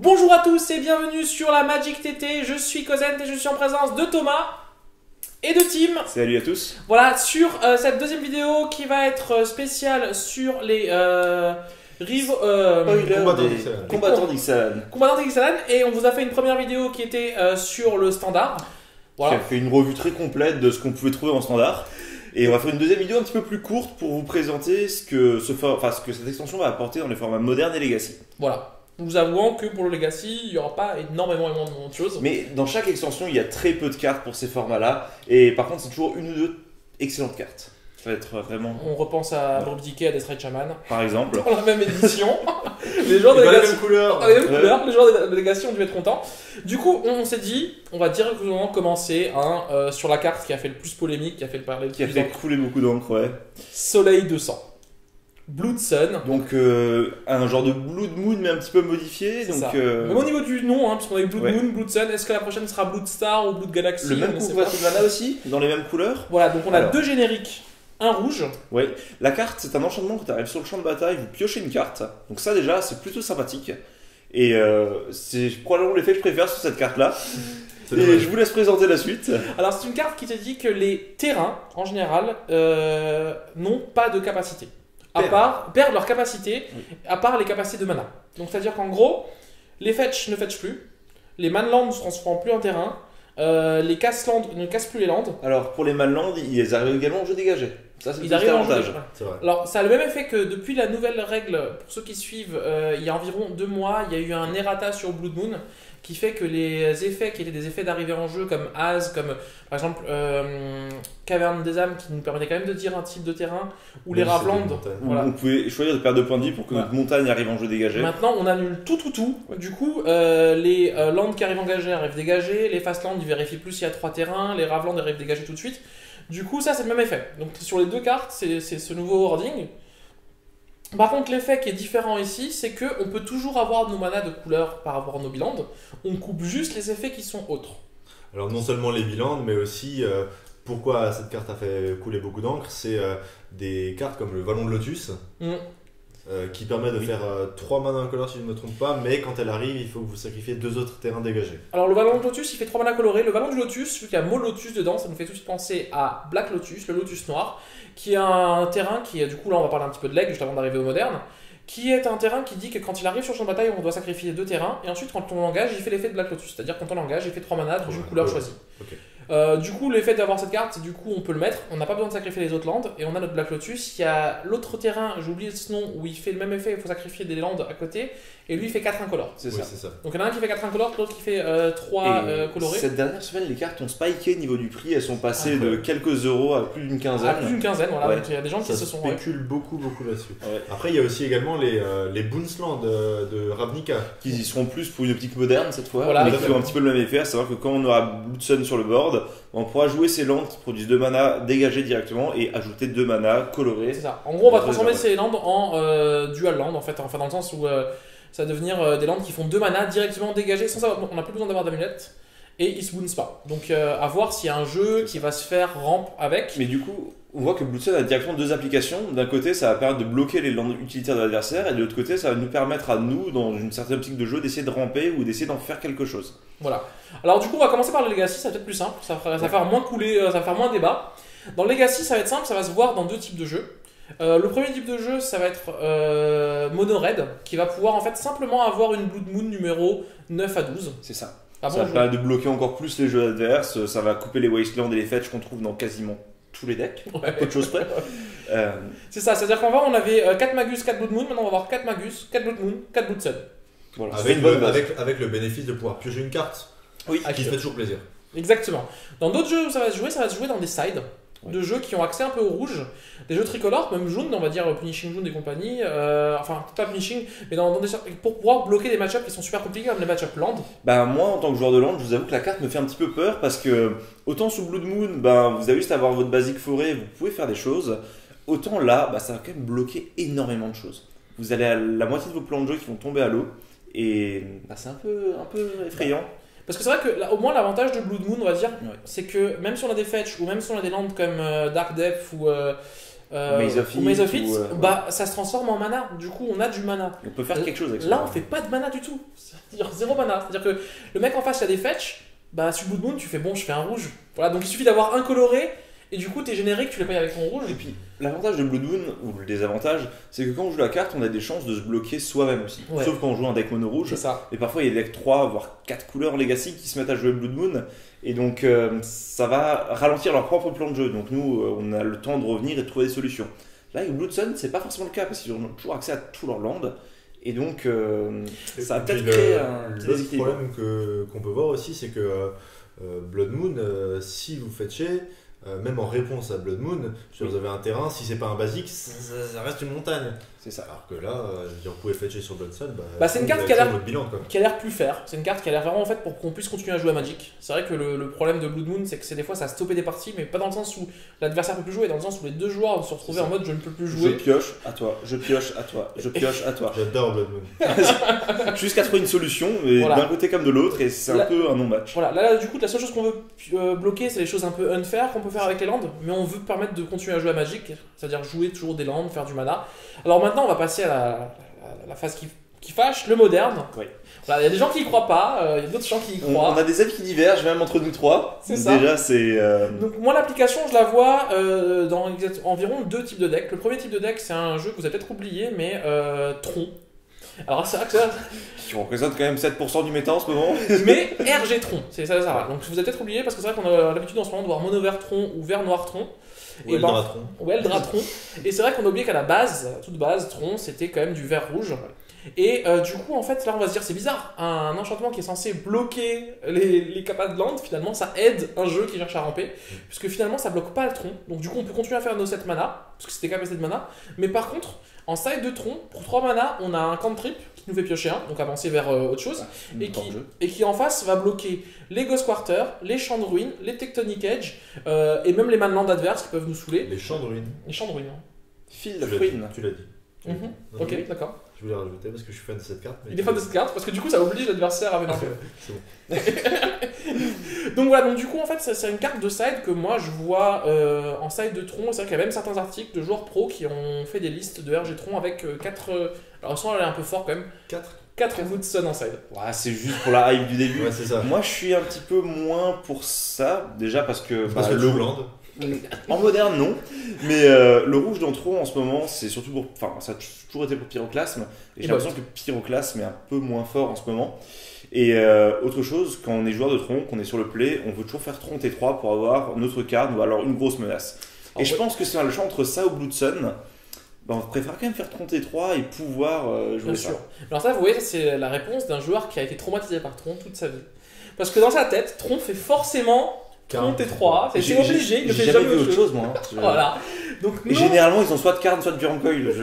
Bonjour à tous et bienvenue sur la Magic TT, je suis Cosent et je suis en présence de Thomas et de Tim. Salut à tous. Voilà, sur cette deuxième vidéo qui va être spéciale sur les combattants d'Ixalan. combattants d'Ixalan, et on vous a fait une première vidéo qui était sur le standard. Voilà. Qui a fait une revue très complète de ce qu'on pouvait trouver en standard. Et on va faire une deuxième vidéo un petit peu plus courte pour vous présenter ce que cette extension va apporter dans les formats modernes et Legacy. Voilà. Nous avouons que pour le Legacy, il n'y aura pas énormément de choses. Mais dans chaque extension, il y a très peu de cartes pour ces formats-là. Et par contre, c'est toujours une ou deux excellentes cartes. Ça va être vraiment... On repense à Moby Dick et à Death Ray Shaman. Par exemple. Dans la même édition. Les joueurs de les Legacy... mêmes couleurs. Les mêmes couleurs. Les joueurs de Legacy ont dû être contents. Du coup, on s'est dit, on va directement commencer sur la carte qui a fait le plus polémique, qui a fait le parler, Qui a fait couler beaucoup d'encre, ouais. Soleil 200. Blood Sun. Donc un genre de Blood Moon mais un petit peu modifié. Donc, même au niveau du nom, parce qu'on a eu Blood Moon, Blood Sun, est-ce que la prochaine sera Blood Star ou Blood Galaxy? Le même couvert de mana aussi, dans les mêmes couleurs. Voilà, donc on a deux génériques, un rouge. Ouais, la carte c'est un enchantement quand tu arrives sur le champ de bataille, vous piochez une carte. Donc ça déjà c'est plutôt sympathique. Et c'est probablement l'effet que je préfère sur cette carte là. Et je vous laisse présenter la suite. Alors c'est une carte qui te dit que les terrains en général n'ont pas de capacité. Perdent leur capacité, à part les capacités de mana. Donc c'est-à-dire qu'en gros, les fetch ne fetch plus, les manlands ne se transforment plus en terrain, les casse-lands ne cassent plus les landes. Alors pour les manlands, ils arrivent également au jeu dégagé. Ça c'est le petit avantage. Alors ça a le même effet que depuis la nouvelle règle, pour ceux qui suivent, il y a environ 2 mois, il y a eu un errata sur Blood Moon qui fait que les effets qui étaient des effets d'arrivée en jeu comme Az, comme par exemple Caverne des âmes qui nous permettait quand même de dire un type de terrain, ou les Ravland, voilà. On pouvait choisir de perdre 2 points de vie pour que notre montagne arrive en jeu dégagé. Maintenant on annule tout. Du coup les lands qui arrivent engagés arrivent dégagés, les fast lands ils vérifient plus s'il y a 3 terrains, les Ravland arrivent dégagés tout de suite. Du coup ça c'est le même effet. Donc sur les deux cartes c'est ce nouveau wording. Par contre, l'effet qui est différent ici, c'est qu'on peut toujours avoir nos manas de couleur par rapport à nos bilans. On coupe juste les effets qui sont autres. Alors non seulement les bilans, mais aussi pourquoi cette carte a fait couler beaucoup d'encre, c'est des cartes comme le Vallon de Lotus, qui permet de faire 3 manas incolores si je ne me trompe pas, mais quand elle arrive, il faut que vous sacrifiez 2 autres terrains dégagés. Alors le Vallon de Lotus, il fait 3 manas colorés. Le Vallon du Lotus, vu qu'il y a mot Lotus dedans, ça nous fait tout de suite penser à Black Lotus, le Lotus noir, qui est un terrain qui est, du coup là on va parler un petit peu de leg juste avant d'arriver au moderne, qui est un terrain qui dit que quand il arrive sur le champ de bataille on doit sacrifier 2 terrains, et ensuite quand on l'engage il fait l'effet de Black Lotus, c'est-à-dire quand on l'engage il fait 3 manas d'une couleur choisie. Okay. Du coup l'effet d'avoir cette carte, du coup on peut le mettre, on n'a pas besoin de sacrifier les autres lands, et on a notre Black Lotus. Il y a l'autre terrain, j'ai oublié ce nom, où il fait le même effet, il faut sacrifier des lands à côté, et lui il fait 4 incolores. C'est ça. Donc il y en a un qui fait 4 incolores, l'autre qui fait 3 colorés. Cette dernière semaine les cartes ont spiké au niveau du prix, elles sont passées de quelques euros à plus d'une quinzaine. À plus d'une quinzaine, voilà, donc il y a des gens qui se sont... Ça spécule beaucoup là-dessus. Ouais. Après il y a aussi également les Boonslands de Ravnica. Qui y seront plus pour une optique moderne cette fois, voilà, mais qui ont un petit peu le même effet, à savoir que quand on aura Blood Sun sur le board, on pourra jouer ces lands qui produisent 2 manas dégagés directement et ajouter 2 manas colorés. C'est ça. En gros, on va transformer ces lands en dual land en fait, enfin dans le sens où ça va devenir des lands qui font 2 manas directement dégagés sans savoir, on n'a plus besoin d'avoir d'amulette et ils se bounce pas. Donc à voir s'il y a un jeu qui va se faire ramp avec. Mais du coup, on voit que Blood Sun a directement 2 applications. D'un côté, ça va permettre de bloquer les lands utilitaires de l'adversaire, et de l'autre côté, ça va nous permettre à nous, dans une certaine optique de jeu, d'essayer de ramper ou d'essayer d'en faire quelque chose. Voilà. Alors du coup, on va commencer par le Legacy, ça va être plus simple, ça va faire moins couler, ça va faire moins débat. Dans le Legacy, ça va être simple, ça va se voir dans 2 types de jeux. Le premier type de jeu, ça va être Mono Red, qui va pouvoir en fait simplement avoir une Blood Moon numéro 9 à 12. C'est ça. Ah ça va permettre de bloquer encore plus les jeux adverses, ça va couper les Wastelands et les Fetch qu'on trouve dans quasiment tous les decks, peu de choses près. C'est ça, c'est-à-dire qu'en va on avait 4 Magus, 4 Blood Moon, maintenant on va avoir 4 Magus, 4 Blood Moon, 4 Blood Sun. Voilà, avec le bénéfice de pouvoir piocher une carte, qui fait toujours plaisir. Exactement. Dans d'autres jeux où ça va se jouer dans des sides de jeux qui ont accès un peu au rouge, des jeux tricolores, même jaune, on va dire Punishing Jaune et compagnie, enfin pas Punishing, mais pour pouvoir bloquer des match-ups qui sont super compliqués comme les match-ups land. Bah moi en tant que joueur de land, je vous avoue que la carte me fait un petit peu peur parce que autant sous Blood Moon, vous avez juste à avoir votre basique forêt, vous pouvez faire des choses, autant là, ça va quand même bloquer énormément de choses. Vous allez à la moitié de vos plans de jeu qui vont tomber à l'eau, et c'est un peu effrayant. Parce que c'est vrai que là, au moins l'avantage de Blood Moon, on va dire, c'est que même si on a des fetch ou même si on a des lands comme Dark Depth ou Maze ou Maze of It, ouais. bah ça se transforme en mana. Du coup, on a du mana. On peut faire quelque chose avec ça. Là, on fait pas de mana du tout. C'est-à-dire 0 mana. C'est-à-dire que le mec en face, il a des fetch. Bah, sur Blood Moon, tu fais bon, je fais un rouge. Voilà, donc il suffit d'avoir un coloré. Et du coup, tes génériques, tu les payes avec ton rouge. Et puis, l'avantage de Blood Moon, ou le désavantage, c'est que quand on joue la carte, on a des chances de se bloquer soi-même aussi. Ouais. Sauf quand on joue un deck mono rouge. C'est ça. Et parfois, il y a des decks 3, voire 4 couleurs Legacy qui se mettent à jouer Blood Moon. Et donc, ça va ralentir leur propre plan de jeu. Donc, nous, on a le temps de revenir et de trouver des solutions. Là, avec Blood Sun, c'est pas forcément le cas parce qu'ils ont toujours accès à tout leur land. Et donc, ça va peut-être créer un petit L'autre déséquilibre. problème qu'on peut voir aussi, c'est que Blood Moon, si vous fetchez, même en réponse à Blood Moon, si vous avez un terrain, si c'est pas un basique, ça reste une montagne. C'est ça. Alors que là, vous pouvez fetcher sur Blood Sun, C'est une carte vous qui a avez l'air- votre bilan, quoi. Qui a l'air plus faire. C'est une carte qui a l'air vraiment faite pour qu'on puisse continuer à jouer à Magic. C'est vrai que le problème de Blood Moon, c'est que c'est des fois ça a stoppé des parties, mais pas dans le sens où l'adversaire peut plus jouer, dans le sens où les deux joueurs se retrouvaient en mode je ne peux plus Je jouer. pioche à toi, je pioche à toi, je pioche à toi. J'adore Blood Moon. Jusqu'à trouver une solution, mais Voilà. d'un côté comme de l'autre, et c'est un Là- peu un non-match. Voilà, là du coup la seule chose qu'on veut bloquer c'est les choses un peu unfair qu'on peut faire avec les landes, mais on veut permettre de continuer à jouer à Magic, c'est-à-dire jouer toujours des landes, faire du mana. Alors maintenant on va passer à la phase qui fâche, le moderne. Oui. Voilà, il y a des gens qui y croient pas, il y a d'autres gens qui y On croient. a des avis qui divergent, même entre nous trois. C'est ça. Déjà, c'est. Donc moi l'application je la vois dans environ deux types de decks. Le premier type de deck c'est un jeu que vous avez peut-être oublié mais Tron. Alors c'est vrai que ça... qui représente quand même 7% du méta en ce moment. mais RG Tron, c'est ça, ça. Donc vous avez peut-être oublié parce que c'est vrai qu'on a l'habitude en ce moment de voir mono vert Tron ou vert noir Tron. Ou Eldratron. Ouais, le Dratron. Et c'est vrai qu'on a oublié qu'à la base, toute base, Tron, c'était quand même du vert rouge. Et du coup, en fait, là, on va se dire, c'est bizarre. Un enchantement qui est censé bloquer les capas de land, finalement, ça aide un jeu qui cherche à ramper. Puisque finalement, ça bloque pas le Tron. Donc, du coup, on peut continuer à faire nos 7 mana. Parce que c'était quand même 7 mana. Mais par contre, en side de Tron, pour 3 mana, on a un cantrip qui nous fait piocher un. Donc, avancer vers autre chose. Et qui en face va bloquer les Ghost Quarter, les champs de ruines, les Tectonic Edge, et même les manlands adverses qui peuvent nous saouler. Les champs de ruines. Les champs de ruines. Field of Ruin. Tu l'as dit. Mhm. Non, Ok, non, d'accord. Je voulais rajouter parce que je suis fan de cette carte. Il est fan de cette carte parce que du coup ça oblige l'adversaire à mélanger. C'est bon. Donc voilà, donc du coup en fait c'est une carte de side que moi je vois en side de Tron. C'est vrai qu'il y a même certains articles de joueurs pro qui ont fait des listes de RG Tron avec 4. Alors ça elle est un peu fort quand même. 4 Woodson en side. Ouais, c'est juste pour la hype du début. Ouais, c'est ça. Moi, je suis un petit peu moins pour ça. Déjà parce que. Parce que le le land. En moderne, non. Mais le rouge dans Tron en ce moment, c'est surtout pour. Enfin, ça a toujours été pour Pyroclasme. Et j'ai l'impression que Pyroclasme est un peu moins fort en ce moment. Et autre chose, quand on est joueur de Tron, qu'on est sur le play, on veut toujours faire Tron T3 pour avoir notre carte ou alors une grosse menace. Et je pense que c'est un choix entre ça ou Blood Sun. On préfère quand même faire Tron T3 et pouvoir jouer Bien ça. sûr. Alors ça, vous voyez, c'est la réponse d'un joueur qui a été traumatisé par Tron toute sa vie. Parce que dans sa tête, Tron fait forcément Tron T3. C'est obligé, il ne fait J'ai jamais vu autre chose. moi. Voilà. Donc Et non, généralement, ils ont soit de Karn, soit de Durancoil.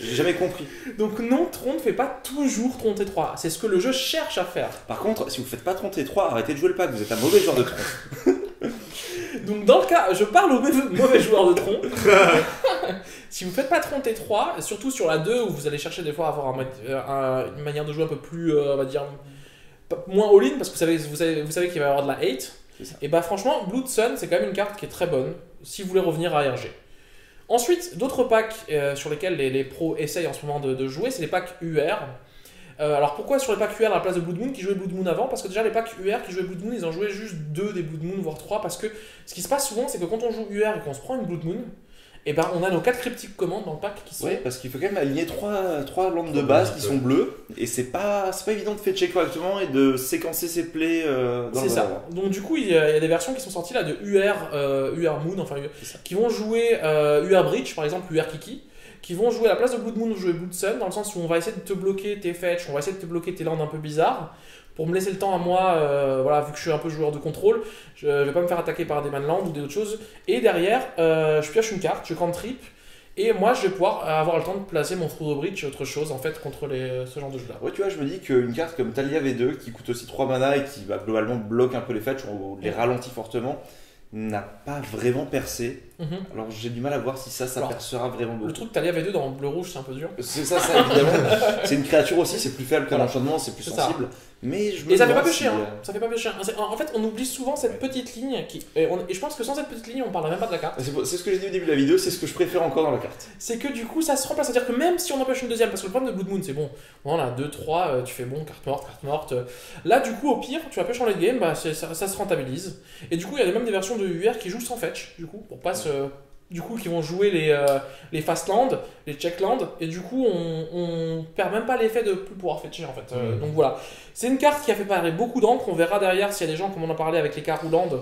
J'ai jamais compris. donc non, Tron ne fait pas toujours Tron T3. C'est ce que le jeu cherche à faire. Par contre, si vous faites pas Tron T3, arrêtez de jouer le pack. Vous êtes un mauvais joueur de Tron. Donc dans le cas, je parle aux mauvais joueurs de Tron. Si vous faites pas Tron T3, surtout sur la 2 où vous allez chercher des fois à avoir une manière de jouer un peu plus, on va dire, moins all-in parce que vous savez qu'il va y avoir de la hate. Et bah franchement, Blood Sun c'est quand même une carte qui est très bonne si vous voulez revenir à RG. Ensuite, d'autres packs sur lesquels les pros essayent en ce moment de jouer, c'est les packs UR. Alors pourquoi sur les packs UR à la place de Blood Moon qui jouaient Blood Moon avant? Parce que déjà les packs UR qui jouaient Blood Moon, ils en jouaient juste 2 des Blood Moon, voire 3, parce que ce qui se passe souvent c'est que quand on joue UR et qu'on se prend une Blood Moon, et ben on a nos 4 cryptiques commandes dans le pack qui sont... Ouais, parce qu'il faut quand même aligner 3 landes de base qui sont bleues, et c'est pas évident de fetcher correctement et de séquencer ses plays dans C'est le ça. Donc du coup il y a des versions qui sont sorties là de UR Moon, enfin qui vont jouer UR Breach par exemple, UR Kiki, qui vont jouer à la place de Blood Moon, jouer Blood Sun, dans le sens où on va essayer de te bloquer tes fetch, on va essayer de te bloquer tes landes un peu bizarres, pour me laisser le temps à moi, voilà, vu que je suis un peu joueur de contrôle, je vais pas me faire attaquer par des manlands ou des autres choses, et derrière, je pioche une carte, je cantrip, et moi je vais pouvoir avoir le temps de placer mon Through the Breach et autre chose en fait contre ce genre de jeu là. Ouais, tu vois, je me dis qu'une carte comme Talia V2 qui coûte aussi 3 mana et qui globalement bloque un peu les fetch ou les ralentit fortement, n'a pas vraiment percé. Alors j'ai du mal à voir si ça percera vraiment beaucoup. Le truc Talia V2 dans bleu rouge c'est un peu dur. C'est ça évidemment. C'est une créature aussi, c'est plus faible qu'un enchantement, c'est plus sensible. Mais je me Et ça fait pas demande pécher, si, hein. Ça fait pas pécher. En fait, on oublie souvent cette petite ligne et je pense que sans cette petite ligne, on parlerait même pas de la carte. C'est ce que j'ai dit au début de la vidéo, c'est ce que je préfère encore dans la carte. C'est que du coup, ça se remplace. C'est-à-dire que même si on empêche une deuxième, parce que le problème de Blood Moon, c'est bon, voilà, 2, 3, tu fais bon, carte morte. Là, du coup, au pire, tu vas pêcher en late game, bah, ça se rentabilise. Et du coup, il y a même des versions de UR qui jouent sans fetch, du coup, pour pas se. Du coup, qui vont jouer les fast land, les check land, et du coup, on perd même pas l'effet de plus pouvoir fetcher en fait. Donc voilà, c'est une carte qui a fait parler beaucoup d'encre. On verra derrière s'il y a des gens, comme on en parlait avec les cartes roulantes,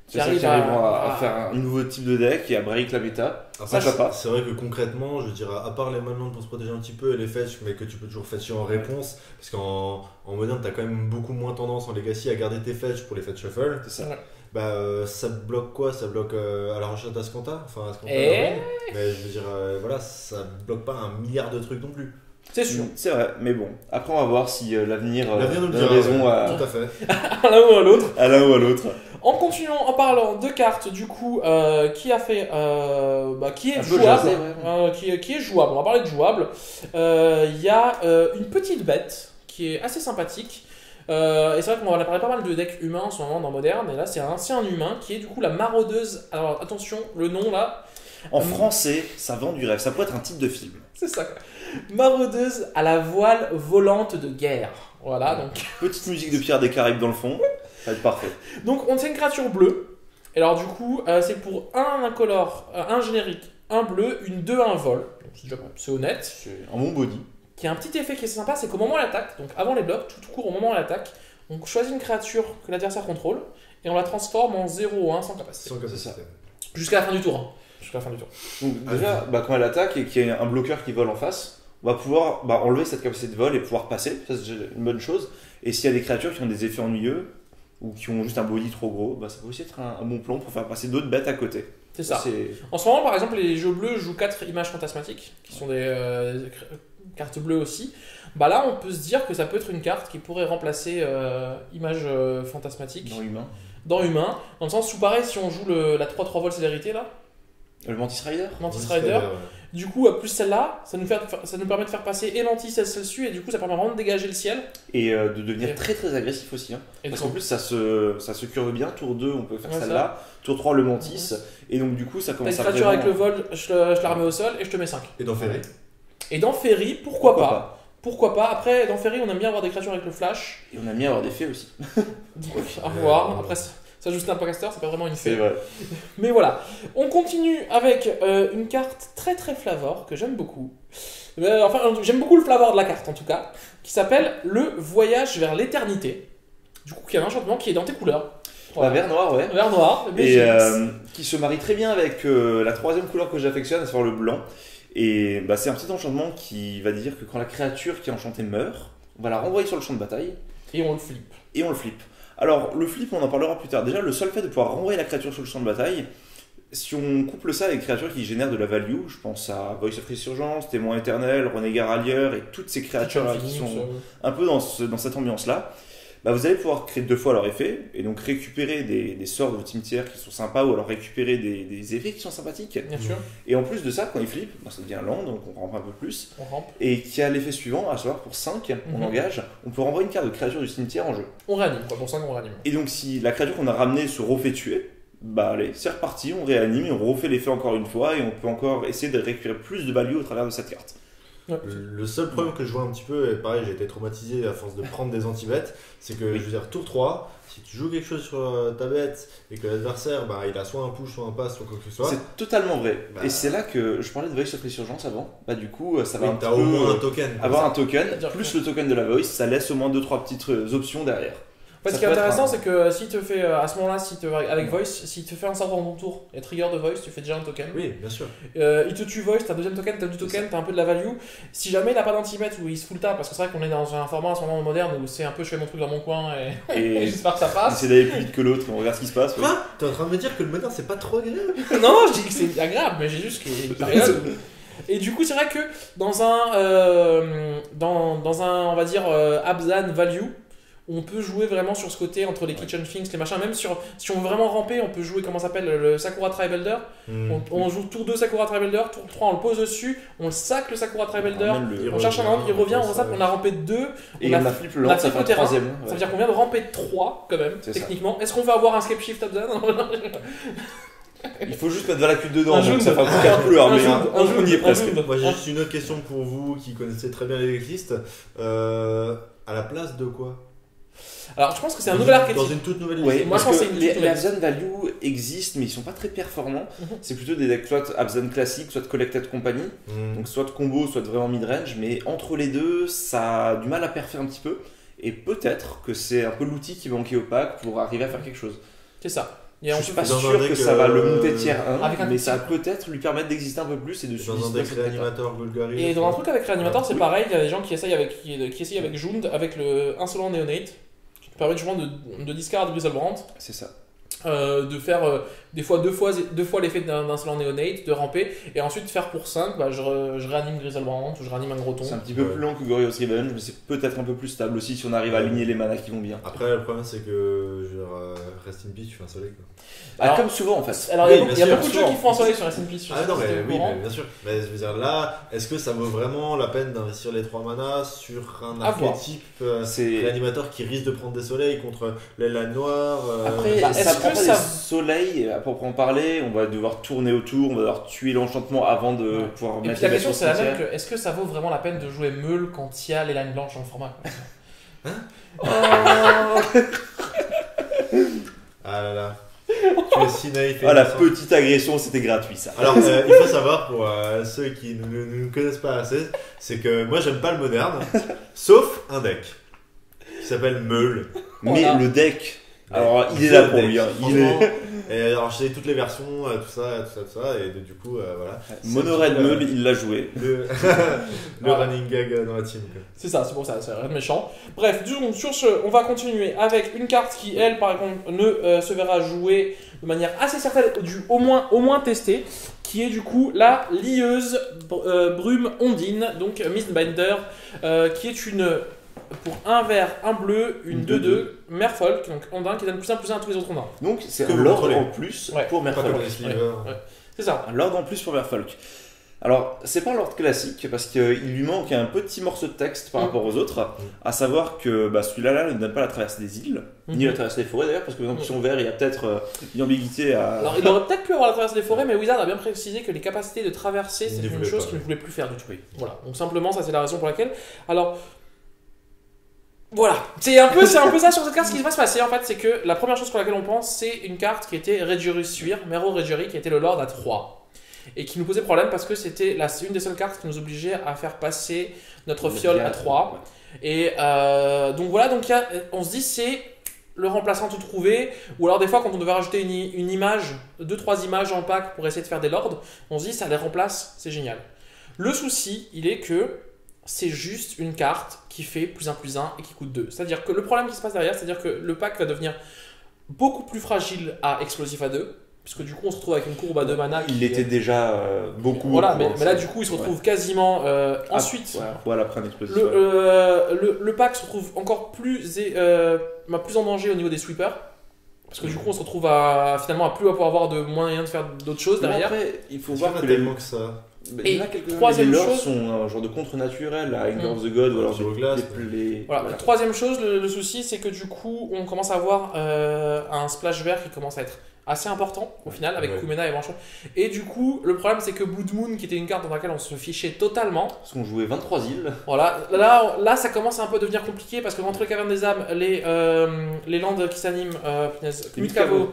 qui arriveront à faire un nouveau type de deck et à break la méta. Après, ça pas. C'est vrai que concrètement, je veux dire, à part les manlands pour se protéger un petit peu et les fetch, mais que tu peux toujours fetcher en réponse, parce qu'en moderne, t'as quand même beaucoup moins tendance en legacy à garder tes fetch pour les fetch shuffle. C'est ça. Ouais. Bah, ça bloque quoi? Ça bloque à la recherche d'Ascanta. Enfin, Ascanta, Et... mais je veux dire, voilà, ça bloque pas un milliard de trucs non plus. C'est sûr. C'est vrai, mais bon. Après, on va voir si l'avenir nous le donne dira. raison Tout à fait. À l'un ou à l'autre. à l'un ou à l'autre. En continuant, en parlant de cartes, du coup, qui a fait, qui est Un peu jouable, jasé, ouais. qui est jouable. On va parler de jouable. Il y a une petite bête qui est assez sympathique. Et c'est vrai qu'on va parler pas mal de decks humains en ce moment dans Moderne. Et là, c'est un humain qui est du coup la maraudeuse. Alors attention, le nom là. En français, ça vend du rêve. Ça pourrait être un titre de film. C'est ça quoi. Maraudeuse à la voile volante de guerre. Voilà donc. Petite musique de Pierre des Caraïbes dans le fond. Ça va être parfait. Donc on tient une créature bleue. Et alors du coup, c'est pour un incolore, un générique, un bleu, une 2-1 vol. Donc c'est honnête. C'est un bon body. Qui a un petit effet qui est sympa, c'est qu'au moment où elle attaque, donc avant les blocs, tout court au moment où elle attaque, on choisit une créature que l'adversaire contrôle et on la transforme en 0-1 sans capacité. Sans capacité. Jusqu'à la fin du tour. Hein. Jusqu'à la fin du tour. Donc déjà, quand elle attaque et qu'il y a un bloqueur qui vole en face, on va pouvoir enlever cette capacité de vol et pouvoir passer. Ça, c'est une bonne chose. Et s'il y a des créatures qui ont des effets ennuyeux ou qui ont juste un body trop gros, ça peut aussi être un bon plan pour faire passer d'autres bêtes à côté. C'est ça. En ce moment, par exemple, les jeux bleus jouent 4 images fantasmatiques, qui sont des cartes bleues aussi. Là, on peut se dire que ça peut être une carte qui pourrait remplacer image fantasmatique Dans Humain. Dans le sens où, pareil, si on joue la 3-3 vol célérité, là, Le Mantis Rider. Du coup, plus celle-là, ça nous permet de faire passer et l'anti celle-ci, et du coup, ça permet vraiment de dégager le ciel. Et de devenir très très agressif aussi. Hein. Parce qu'en plus, ça se curve bien. Tour 2, on peut faire celle-là. Tour 3, le Mantis. Et donc, du coup, ça commence à. T'as une créature avec le vol, je la remets au sol et je te mets 5. Et dans Ferry. Et dans Ferry, pourquoi pas. Pourquoi pas. Après, dans Ferry, on aime bien avoir des créatures avec le flash. Et on aime bien avoir des fées aussi. Donc, à voir. Après, ça joue Snapcaster, c'est pas vraiment une fée. C'est vrai. Mais voilà. On continue avec une carte très très flavor que j'aime beaucoup. J'aime beaucoup le flavor de la carte en tout cas. Qui s'appelle le voyage vers l'éternité. Du coup, qui a un enchantement qui est dans tes couleurs. Voilà. Vert noir, ouais. Vert noir. Et qui se marie très bien avec la troisième couleur que j'affectionne, à savoir le blanc. Et c'est un petit enchantement qui va dire que quand la créature qui est enchantée meurt, on va la renvoyer sur le champ de bataille. Et on le flippe. Alors, le flip, on en parlera plus tard. Déjà, le seul fait de pouvoir renvoyer la créature sur le champ de bataille, si on couple ça avec des créatures qui génèrent de la value, je pense à Voice of Resurgence, Témoin Éternel, Renégat Rallieur et toutes ces créatures qui sont un peu dans cette ambiance-là, vous allez pouvoir créer 2 fois leur effet et donc récupérer des sorts de votre cimetière qui sont sympas ou alors récupérer des effets qui sont sympathiques. Bien sûr. Et en plus de ça, quand ils flippent, ça devient land, donc on rampe un peu plus. On rampe. Et qui a l'effet suivant, à savoir pour 5, on engage, on peut renvoyer une carte de créature du cimetière en jeu. On réanime, pour 5 on réanime. Et donc si la créature qu'on a ramenée se refait tuer, allez, c'est reparti, on réanime et on refait l'effet encore une fois et on peut encore essayer de récupérer plus de value au travers de cette carte. Ouais. Le seul problème que je vois un petit peu, et pareil j'ai été traumatisé à force de prendre des anti-bêtes, c'est que je veux dire tour 3, si tu joues quelque chose sur ta bête et que l'adversaire il a soit un push, soit un pass, soit quoi que ce soit. C'est totalement vrai. Et c'est là que je parlais de Voice of Resurgence avant. Du coup, ça va t'as au moins un token. Avoir un token, plus le token de la Voice, ça laisse au moins 2-3 petites options derrière. Ce qui est intéressant, c'est que si te fait à ce moment-là, avec Voice, s'il te fait un sort dans ton tour et trigger de Voice, tu fais déjà un token. Oui, bien sûr. Il te tue Voice, t'as un deuxième token, t'as du token, t'as un peu de la value. Si jamais il n'a pas d'anti-bet ou il se full tap, parce que c'est vrai qu'on est dans un format à ce moment moderne où c'est un peu je fais mon truc dans mon coin et j'espère que ça passe. C'est d'aller plus vite que l'autre, on regarde ce qui se passe. Quoi ? T'es en train de me dire que le moderne c'est pas trop agréable ? Non, je dis que c'est agréable, mais j'ai juste qu'il y a une période. Et du coup, c'est vrai que dans un on va dire, Abzan value, On peut jouer vraiment sur ce côté entre les Kitchen Finks, les machins. Même si on veut vraiment ramper, on peut jouer, comment ça s'appelle, le Sakura Tribalder. On joue tour 2 Sakura Tribalder, tour 3 on le pose dessus, on le sac le Sakura Tribalder, on cherche un land, il revient, on a rampé 2. Et on a flip le land, ça fait un troisième. Ça veut dire qu'on vient de ramper 3 quand même, techniquement. Est-ce qu'on va avoir un Scape Shift Abzan? Il faut juste mettre de la cul dedans, donc ça fait un peu 4 couleurs, mais on y est presque. Moi j'ai juste une autre question pour vous qui connaissez très bien les decklists. À la place de quoi? Alors je pense que c'est un nouvel archétype. Dans une toute nouvelle liste. Ouais, moi je pense que c'est une les Abzan Value existent, mais ils sont pas très performants. C'est plutôt des decks soit Abzan classiques, soit Collected Company. Donc soit de combo, soit de vraiment mid-range. Mais entre les deux, ça a du mal à perfer un petit peu. Et peut-être que c'est un peu l'outil qui manquait au pack pour arriver à faire quelque chose. C'est ça. Je suis pas sûr que ça va le monter tier 1, mais ça va peut-être lui permettre d'exister un peu plus et de dans un deck réanimateur Golgari. Et dans un truc avec réanimateur, c'est pareil, il y a des gens qui essayent avec Jund, avec le Insolent Neonate, qui permet justement de discard Griselbrand. C'est ça. De faire des fois deux fois l'effet d'un Insolent Neonate, de ramper, et ensuite faire pour 5, je réanime Griselbrand ou je réanime un Groton. C'est un petit peu plus long que Glorious Revenge, mais c'est peut-être un peu plus stable aussi si on arrive à aligner les manas qui vont bien. Après, le problème c'est que Rest in Peace, tu fais un soleil quoi. Alors, comme souvent en fait. Alors il y a beaucoup de jeux qui font un soleil sur Rest in Peace. Ah non, mais bien sûr. Mais je veux dire, là, est-ce que ça vaut vraiment la peine d'investir les 3 manas sur un archétype réanimateur qui risque de prendre des soleils contre l'aile noire Après, ça prend pas des soleils, pour en parler, on va devoir tourner autour, on va devoir tuer l'enchantement avant de pouvoir mettre. Et puis la question c'est la même que est-ce que ça vaut vraiment la peine de jouer Meul quand il y a les lines blanches dans le format? Ah là là. Tu es si naïf. La petite agression, c'était gratuit ça. Alors, il faut savoir pour ceux qui ne nous connaissent pas assez, c'est que moi j'aime pas le moderne, sauf un deck qui s'appelle Meul. Mais le deck, alors il est là pour lui. Et alors j'ai toutes les versions, tout ça, et du coup voilà. Mono Red Meul, il l'a joué. Le running gag dans la team. C'est ça, c'est pour ça, c'est rien de méchant. Bref, sur ce, on va continuer avec une carte qui, elle, par exemple, ne se verra jouer de manière assez certaine, au moins testée, qui est du coup la lieuse brume ondine, donc Mistbinder, qui est une... Pour un vert, un bleu, une 2-2, Merfolk, donc Ondin, qui donne +1/+1 à tous les autres Ondins. Donc c'est un Lord en plus pour Merfolk. C'est ça. Un Lord en plus pour Merfolk. Alors, c'est pas un Lord classique, parce qu'il lui manque un petit morceau de texte par rapport aux autres, à savoir que celui-là ne donne pas la traversée des îles, ni la traversée des forêts d'ailleurs, parce que dans l'option vert, il y a peut-être une ambiguïté à... Alors, il aurait peut-être pu avoir la traversée des forêts, mais Wizard a bien précisé que les capacités de traverser, c'est une chose qu'il ne voulait plus faire du tout. Voilà, donc simplement, ça c'est la raison pour laquelle... Alors... Voilà, c'est un peu ça sur cette carte. Ce qui va se passer en fait, c'est que la première chose pour laquelle on pense, c'est une carte qui était Redjurus Suir, Mero Redjuri, qui était le Lord à 3. Et qui nous posait problème parce que c'était une des seules cartes qui nous obligeait à faire passer notre fiole à 3. Et donc voilà, on se dit c'est le remplaçant tout trouvé. Ou alors des fois quand on devait rajouter une image, 2-3 images en pack pour essayer de faire des lords, on se dit ça les remplace, c'est génial. Le souci, il est que c'est juste une carte qui fait +1/+1 et qui coûte 2. C'est-à-dire que le problème qui se passe derrière, c'est-à-dire que le pack va devenir beaucoup plus fragile à explosif à 2, puisque du coup on se retrouve avec une courbe à 2 mana. Il était déjà beaucoup. Voilà, mais là du coup il se retrouve quasiment ensuite. Voilà, après un explosif. Le pack se retrouve encore plus en danger au niveau des sweepers. Parce que du coup on se retrouve finalement à plus pouvoir avoir de moyens de faire d'autres choses derrière. Après, il faut voir que tellement que ça. Et troisième chose, sont un genre de contre-naturel, à Anger of the God ou alors Voilà. Troisième chose, le souci c'est que du coup on commence à avoir un splash vert qui commence à être assez important au final avec Kumena et Manchon. Et du coup le problème c'est que Blood Moon, qui était une carte dans laquelle on se fichait totalement, parce qu'on jouait 23 îles. Voilà, là ça commence un peu à devenir compliqué parce que entre les cavernes des âmes, les landes qui s'animent, Mutcavo,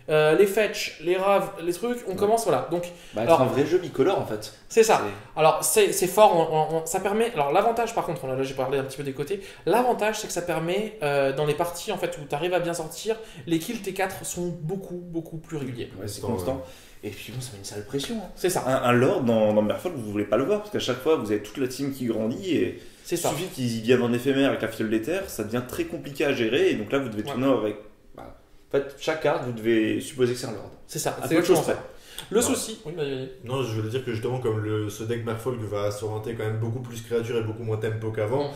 les fetch, les raves, les trucs, on commence voilà. Donc alors, c'est un vrai jeu bicolore en fait. C'est ça. Alors c'est fort, ça permet. Alors l'avantage par contre, là j'ai parlé un petit peu des côtés. L'avantage c'est que ça permet dans les parties en fait où tu arrives à bien sortir, les kills T4 sont beaucoup plus réguliers. Ouais, c'est constant. Et puis bon, ça met une sale pression. Hein. C'est ça. Un Lord dans Merfolk, vous voulez pas le voir parce qu'à chaque fois vous avez toute la team qui grandit et il suffit qu'ils viennent en éphémère avec la fiole d'éther, ça devient très compliqué à gérer et donc là vous devez tourner avec. En fait, chaque carte, vous devez supposer que c'est un Lord. C'est ça, c'est autre chose près. Le souci. Oui, non, je voulais dire que justement, comme ce deck Merfolk va s'orienter quand même beaucoup plus créature et beaucoup moins tempo qu'avant,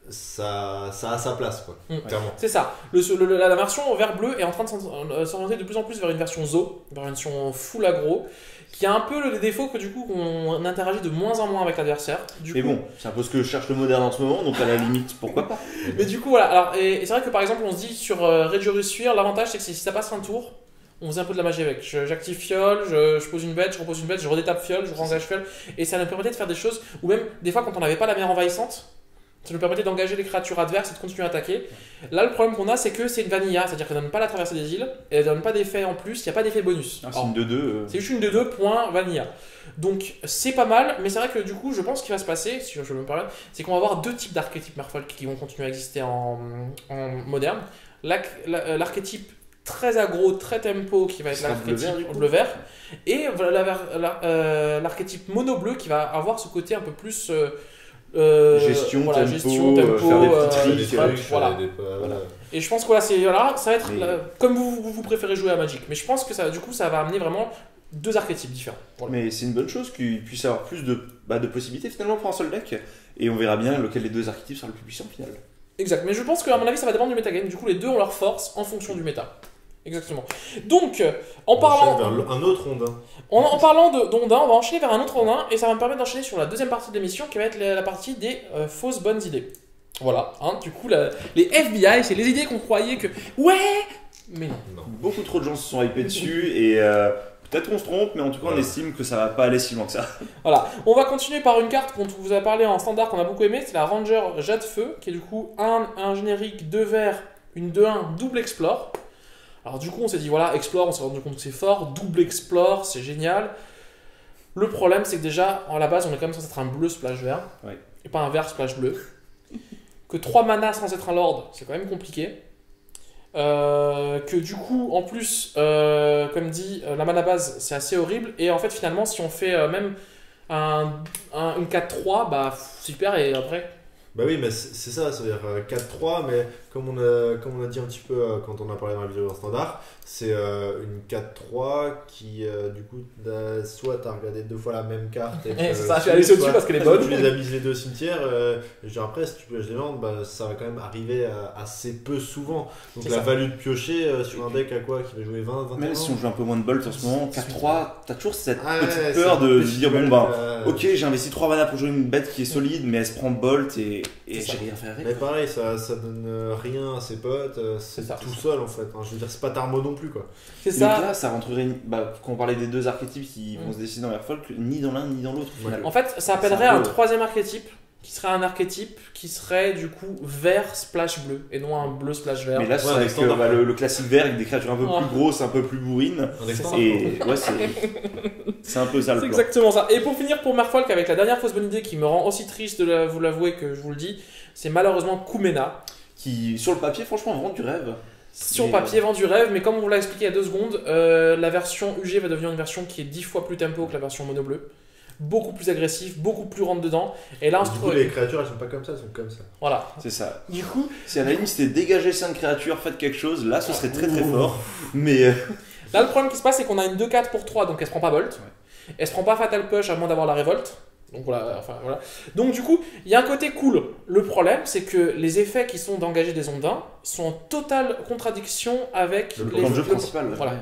ça a sa place, quoi. Clairement. C'est ça. La version vert-bleu est en train de s'orienter de plus en plus vers une version Zo, vers une version full aggro, qui a un peu le défaut que du coup on interagit de moins en moins avec l'adversaire. Mais bon, c'est un peu ce que cherche le moderne en ce moment, donc à la limite, pourquoi pas. Mais du coup, voilà. Alors, et c'est vrai que par exemple, on se dit sur Réduire, l'avantage c'est que si ça passe un tour, on faisait un peu de la magie avec. J'active fiole, je pose une bête, je repose une bête, je redétape fiole, je rengage fiole, et ça nous permettait de faire des choses, ou même des fois quand on n'avait pas la mer envahissante, ça nous permettait d'engager les créatures adverses et de continuer à attaquer. Là, le problème qu'on a, c'est que c'est une vanilla, c'est-à-dire qu'elle ne donne pas la traversée des îles, et elle ne donne pas d'effet en plus, il n'y a pas d'effet bonus. C'est une 2-2. C'est juste une 2-2, point vanilla. Donc c'est pas mal, mais c'est vrai que du coup, je pense qu'il va se passer, si je me permets, c'est qu'on va avoir deux types d'archétypes Merfolk qui vont continuer à exister en moderne. L'archétype très aggro, très tempo qui va être l'archétype bleu vert, et l'archétype mono bleu qui va avoir ce côté un peu plus gestion, tempo, faire des petits tricks, voilà. Et je pense que ça va être comme vous préférez jouer à Magic, mais je pense que ça va amener vraiment deux archétypes différents. Voilà. Mais c'est une bonne chose qu'il puisse avoir plus de possibilités finalement pour un seul deck, et on verra bien lequel des deux archétypes sera le plus puissant au final. Exact, mais je pense qu'à mon avis ça va dépendre du metagame, du coup les deux ont leur force en fonction du méta. Exactement. Donc, en parlant vers un autre rondin. En parlant d'ondin, on va enchaîner vers un autre rondin et ça va me permettre d'enchaîner sur la deuxième partie de l'émission qui va être la partie des fausses bonnes idées. Voilà, du coup, les FBI, c'est les idées qu'on croyait que ouais, mais non. Beaucoup trop de gens se sont hypés dessus et peut-être qu'on se trompe, mais en tout cas, on estime que ça va pas aller si loin que ça. Voilà, on va continuer par une carte dont on vous a parlé en standard qu'on a beaucoup aimé, c'est la Ranger Jet de Feu, qui est du coup un générique 2 verts, une 2-1 double explore. Alors du coup on s'est dit voilà, explore, on s'est rendu compte que c'est fort, double explore, c'est génial. Le problème c'est que déjà, à la base on est quand même censé être un bleu splash vert, et pas un vert splash bleu. Que 3 manas sans être un lord, c'est quand même compliqué. Que du coup, en plus, comme dit, la mana base c'est assez horrible, et en fait finalement si on fait même une 4-3, bah super, et après... Bah oui, mais c'est ça, c'est-à-dire 4-3, mais comme on a dit un petit peu quand on a parlé dans la vidéo en standard, c'est une 4-3 qui, du coup, soit t'as regardé 2 fois la même carte et ça, je suis allé au-dessus parce qu'elle est bonne. Tu les as mises les deux au cimetière, et genre après, si tu pioches des landes, bah, ça va quand même arriver assez peu souvent. Donc la value de piocher sur un deck à quoi qui va jouer 20-21 Même si on joue un peu moins de bolt en ce moment, 4-3, t'as toujours cette petite peur de se dire bon bah, ok, j'ai investi 3 mana pour jouer une bête qui est solide, mais elle se prend bolt et j'ai rien fait avec. Mais pareil, ça donne rien à ses potes, c'est tout seul en fait. Je veux dire, c'est pas Tarmo non plus quoi. C'est ça. Donc là, ça rentrerait, quand on parlait des deux archétypes qui vont se décider dans Merfolk, ni dans l'un ni dans l'autre. En fait, ça appellerait un troisième archétype qui serait un archétype qui serait du coup vert splash bleu et non un bleu splash vert. Mais là, c'est avec le classique vert avec des créatures un peu plus grosses, un peu plus bourrines. Et ouais, c'est un peu ça le plan. C'est exactement ça. Et pour finir, pour Merfolk, avec la dernière fausse bonne idée qui me rend aussi triste de vous l'avouer que je vous le dis, c'est malheureusement Kumena. Qui, sur le papier, franchement, vend du rêve. Sur le papier, vend du rêve, mais comme on vous l'a expliqué il y a 2 secondes, la version UG va devenir une version qui est 10 fois plus tempo que la version mono bleu. Beaucoup plus agressif, beaucoup plus rentre dedans. Et là, on se trouve. Les créatures, elles sont pas comme ça, elles sont comme ça. Voilà. C'est ça. Du coup. Si à la limite c'était dégager 5 créatures, faites quelque chose, là ce serait très très fort. Mais. Là, le problème qui se passe, c'est qu'on a une 2-4 pour 3, donc elle se prend pas Bolt. Elle se prend pas Fatal Push à moins d'avoir la révolte. Donc voilà, Donc du coup, il y a un côté cool. Le problème, c'est que les effets qui sont d'engager des ondins sont en totale contradiction avec le jeu principal. Voilà.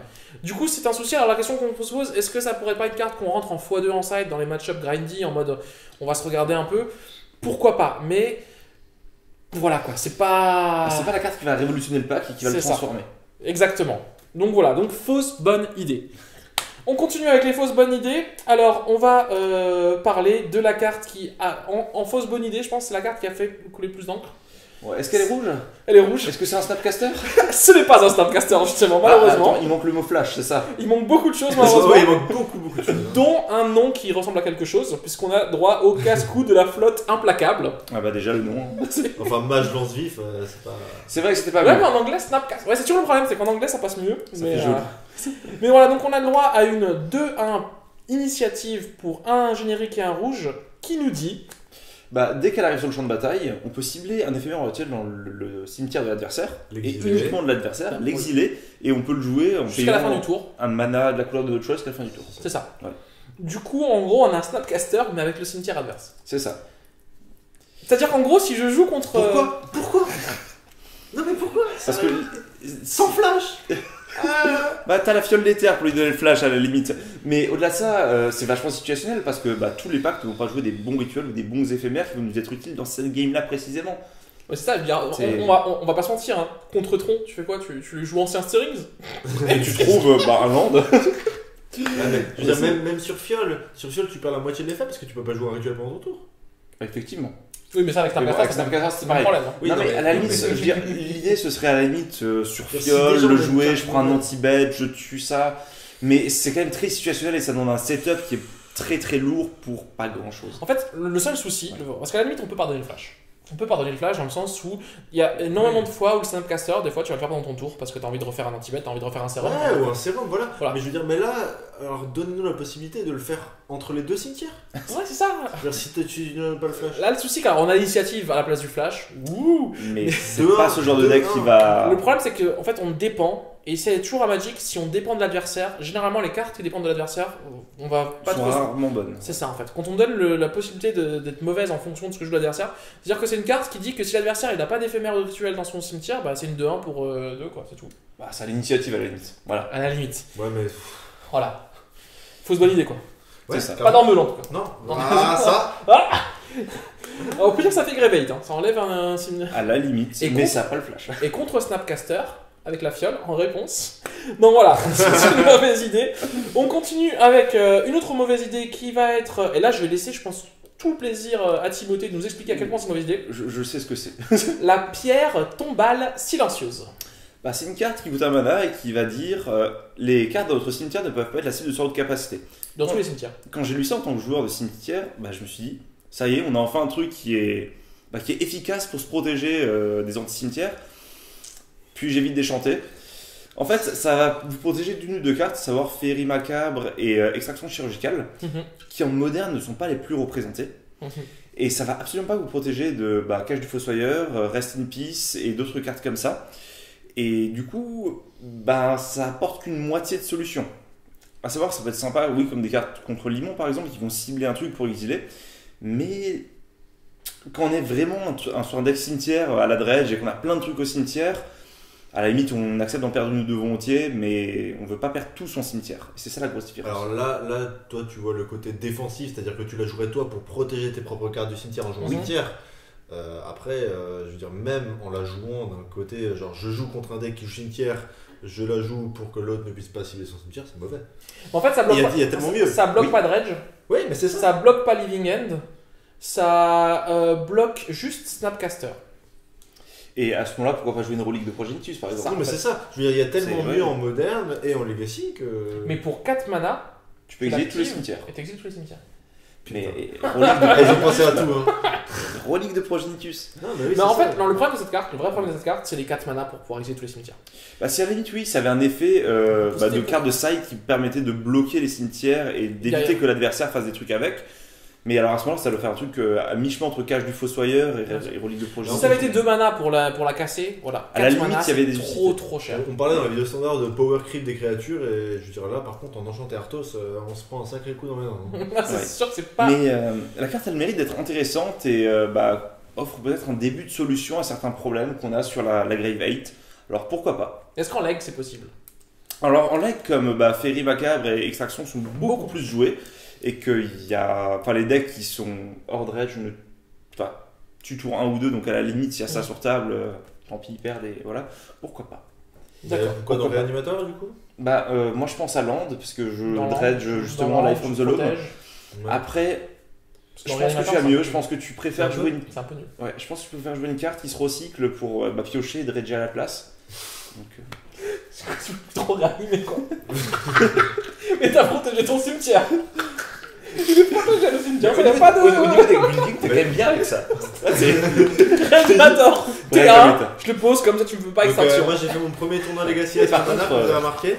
Du coup, c'est un souci. Alors la question qu'on se pose, est-ce que ça pourrait pas être une carte qu'on rentre en x2 en side dans les match-up grindy en mode on va se regarder un peu? Pourquoi pas? Mais voilà quoi, c'est pas la carte qui va révolutionner le pack et qui va le transformer. Exactement. Donc voilà, donc fausse bonne idée. On continue avec les fausses bonnes idées. Alors, on va parler de la carte qui a, en fausse bonne idée, je pense que c'est la carte qui a fait couler plus d'encre. Ouais, est-ce qu'elle est rouge? Elle est rouge. Est-ce que c'est un Snapcaster? Ce n'est pas un Snapcaster, justement, malheureusement. Attends, il manque le mot flash, c'est ça? Il manque beaucoup de choses, malheureusement. Il manque beaucoup de choses. Dont un nom qui ressemble à quelque chose, puisqu'on a droit au casse-cou de la flotte implacable. Ah bah déjà le nom. Enfin, mage lance-vif, c'est pas... C'est vrai que c'était pas mieux. Ouais, mais en anglais, Snapcaster. Ouais, c'est toujours le problème, c'est qu'en anglais, ça passe mieux. Mais voilà, donc on a le droit à une 2-1 initiative pour un générique et un rouge qui nous dit... Bah, dès qu'elle arrive sur le champ de bataille, on peut cibler un éphémère rituel dans le cimetière de l'adversaire, et uniquement de l'adversaire, l'exiler, et on peut le jouer en jusqu'à la fin du tour. Un mana de la couleur de votre choix jusqu'à la fin du tour. C'est ça. Ouais. Du coup, en gros, on a un Snapcaster, mais avec le cimetière adverse. C'est ça. C'est-à-dire qu'en gros, si je joue contre. Pourquoi Non mais pourquoi Parce que. Sans flash Bah, t'as la fiole d'éther pour lui donner le flash à la limite. Mais au-delà de ça, c'est vachement situationnel parce que bah, tous les packs ne vont pas jouer des bons rituels ou des bons éphémères qui vont nous être utiles dans cette game-là précisément. Ouais, c'est ça, on va pas se mentir. Hein. Contre Tron, tu fais quoi, tu joues ancien Steerings? Et tu trouves un land. Je veux dire, même sur Fiole, tu perds la moitié de l'effet parce que tu peux pas jouer un rituel pendant ton tour. Effectivement. Oui, mais ça avec Snapcaster, c'est pareil. Problème, hein. Oui, non, mais à la limite, je veux dire, l'idée ce serait à la limite sur Fiole, le jouer, je prends un anti-bet, je tue ça. Mais c'est quand même très situationnel et ça demande un setup qui est très très lourd pour pas grand chose. En fait, le seul souci, parce qu'à la limite, on peut pardonner le flash. On peut pardonner le flash dans le sens où il y a énormément de fois où le Snapcaster, des fois tu vas le faire pendant ton tour parce que tu as envie de refaire un anti-bet, tu as envie de refaire un sérum. Ouais, ou un sérum, voilà. Mais je veux dire, mais là, alors donnez-nous la possibilité de le faire entre les deux cimetières. Ouais, c'est ça. Je veux dire, si tu ne donnes pas le flash. Là, le souci, car on a l'initiative à la place du flash. Ouh. Mais c'est pas ce genre de deck qui va. Le problème, c'est qu'en fait, on dépend. Et c'est toujours à Magic, si on dépend de l'adversaire, généralement les cartes qui dépendent de l'adversaire, on va pas sont rarement bonnes. C'est ça en fait. Quand on donne la possibilité d'être mauvaise en fonction de ce que joue l'adversaire, c'est-à-dire que c'est une carte qui dit que si l'adversaire il n'a pas d'éphémère rituel dans son cimetière, bah c'est une 2-1 pour 2 quoi, c'est tout. Bah, c'est à l'initiative à la limite. Voilà. À la limite. Ouais, mais. Voilà. Faut se valider quoi. Ouais, c'est ça. Pas dans Meul en tout cas. Non. Ah, ça On peut dire que ça fait Gravate, hein. Ça enlève un signe. À la limite, Et mais ça n'a pas le flash. Et contre Snapcaster, avec la fiole, en réponse. Donc voilà, c'est une mauvaise idée. On continue avec une autre mauvaise idée qui va être. Et là, je vais laisser, je pense, tout le plaisir à Timothée de nous expliquer à quel point c'est une mauvaise idée. Je sais ce que c'est. La pierre tombale silencieuse. Bah, c'est une carte qui coûte un mana et qui va dire les cartes dans votre cimetière ne peuvent pas être la cible de sort de capacité. Dans tous les cimetières. Quand j'ai lu ça en tant que joueur de cimetière, bah, je me suis dit, ça y est, on a enfin un truc qui est efficace pour se protéger des anti-cimetières. Puis j'évite d'échanter. En fait, ça va vous protéger d'une ou deux cartes, à savoir Féerie Macabre et Extraction Chirurgicale, qui en moderne ne sont pas les plus représentées. Et ça va absolument pas vous protéger de Cage du Fossoyeur, Rest in Peace et d'autres cartes comme ça. Et du coup, ça apporte qu'une moitié de solution. À savoir, ça peut être sympa, oui, comme des cartes contre Limon par exemple, qui vont cibler un truc pour exiler. Mais quand on est vraiment sur un deck cimetière à la dredge et qu'on a plein de trucs au cimetière, à la limite, on accepte d'en perdre une ou deux volontiers, mais on veut pas perdre tout son cimetière. Et c'est ça la grosse différence. Alors là, toi, tu vois le côté défensif, c'est-à-dire que tu la jouerais toi pour protéger tes propres cartes du cimetière en jouant cimetière. Après, je veux dire, même en la jouant d'un côté, genre je joue contre un deck qui joue cimetière, je la joue pour que l'autre ne puisse pas cibler son cimetière, c'est mauvais. En fait, ça bloque il y a tellement mieux. Ça bloque pas dredge. Oui, mais c'est ça. Ça bloque pas Living End. Ça bloque juste Snapcaster. Et à ce moment-là, pourquoi pas jouer une relique de Progenitus par exemple? Non, mais c'est ça. Je veux dire, il y a tellement mieux en moderne et en legacy que. Mais pour 4 mana, tu peux exiler tous les cimetières. Et t'exiles tous les cimetières. Mais ils ont pensé à tout. Hein. Relique de Progenitus. Non, mais, oui, mais en fait, non, le problème de cette carte, le vrai problème de cette carte, c'est les 4 mana pour pouvoir exiler tous les cimetières. Si à la limite, oui, ça avait un effet de carte de side qui permettait de bloquer les cimetières et d'éviter que l'adversaire fasse des trucs avec. Mais alors à ce moment-là, ça doit faire un truc à mi-chemin entre Cage du Fossoyeur et Relique de Progenitus. Si ça avait été 2 mana pour la casser, voilà. À la limite, il y avait des trop cher. On parlait dans la vidéo standard de power creep des créatures et je dirais là, par contre, en Enchanté Arthos, on se prend un sacré coup dans les mains. C'est sûr que c'est pas. Mais la carte, elle mérite d'être intéressante et offre peut-être un début de solution à certains problèmes qu'on a sur la Grave 8. Alors pourquoi pas? Est-ce qu'en leg c'est possible? Alors en leg, comme Féerie Macabre et Extraction sont beaucoup plus joués. Et qu'il y a. Enfin, les decks qui sont hors dredge, tu tours 1 ou 2, donc à la limite, s'il y a ça sur table, tant pis, ils perdent et voilà. Pourquoi pas? D'accord. Pourquoi dans Réanimateur du coup? Moi je pense à Land, parce que je dredge justement Life from the Loam. Après, je pense que tu as mieux, je pense que tu préfères jouer une. C'est un peu nul. Ouais, je pense que tu préfères jouer une carte qui se recycle pour piocher et dredger à la place. Donc. C'est trop réanimé quoi. Mais t'as protégé ton cimetière. Il est protégé le cimetière, il n'y a pas de. Au niveau des buildings, t'es quand même bien avec ça. Réanimateur. T1, je le pose comme ça tu ne peux pas extraction. Moi j'ai fait mon premier tournoi Legacy à Sardana, vous avez remarqué.